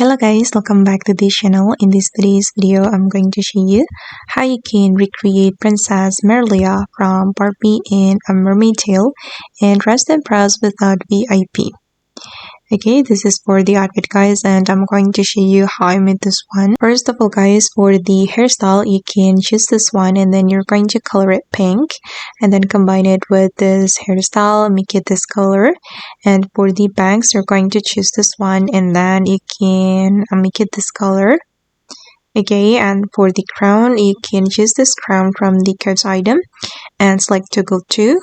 Hello guys, welcome back to this channel. In today's video, I'm going to show you how you can recreate Princess Merliah from Barbie in A Mermaid Tale and dress and press without VIP. Okay, this is for the outfit guys, and I'm going to show you how I made this one. First of all guys, for the hairstyle, you can choose this one and then you're going to color it pink and then combine it with this hairstyle, make it this color. And for the bangs, you're going to choose this one and then you can make it this color. Okay, and for the crown, you can choose this crown from the cards item and select toggle 2,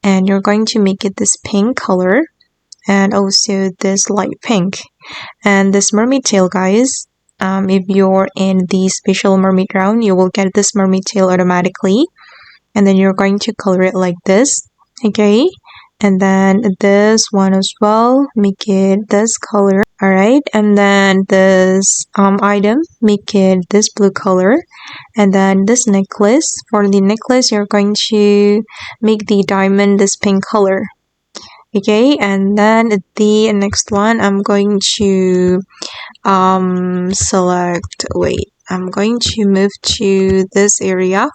and you're going to make it this pink color and also this light pink. And this mermaid tail guys, if you're in the special mermaid round, you will get this mermaid tail automatically, and then you're going to color it like this. Okay, and then this one as well, make it this color. Alright, and then this item, make it this blue color. And then this necklace, for the necklace you're going to make the diamond this pink color. Okay, and then the next one, I'm going to I'm going to move to this area,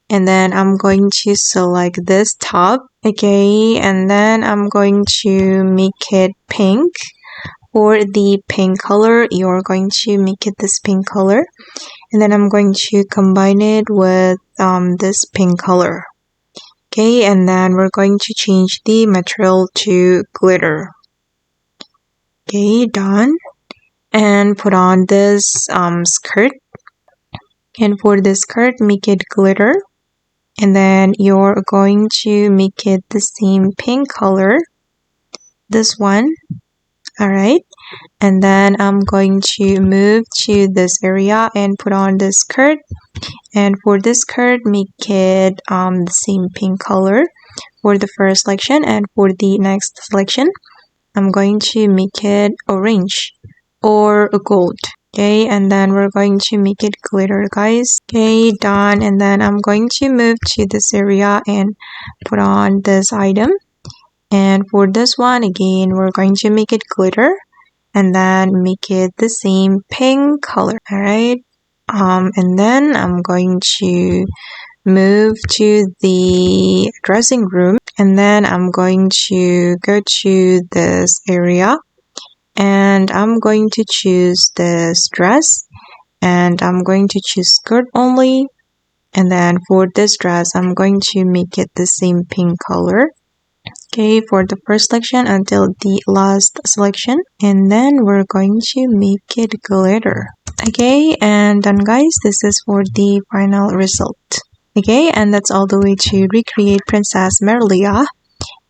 and then I'm going to select this top. Okay, and then I'm going to make it pink. For the pink color, you're going to make it this pink color, and then I'm going to combine it with this pink color. Okay, and then we're going to change the material to glitter. Okay, done. And put on this skirt. And for the skirt, make it glitter. And then you're going to make it the same pink color. This one. Alright. And then I'm going to move to this area and put on the skirt. And for this skirt, make it the same pink color for the first selection, and for the next selection, I'm going to make it orange or gold. Okay, and then we're going to make it glitter guys. Okay, done. And then I'm going to move to this area and put on this item. And for this one, again, we're going to make it glitter and then make it the same pink color. Alright. And then I'm going to move to the dressing room, and then I'm going to go to this area and I'm going to choose this dress, and I'm going to choose skirt only. And then for this dress, I'm going to make it the same pink color. Okay, for the first selection until the last selection, and then we're going to make it glitter. Okay, and done guys, this is for the final result. Okay, and that's all the way to recreate Princess Merliah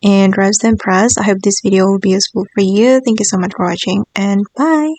and dress and press. I hope this video will be useful for you. Thank you so much for watching, and bye.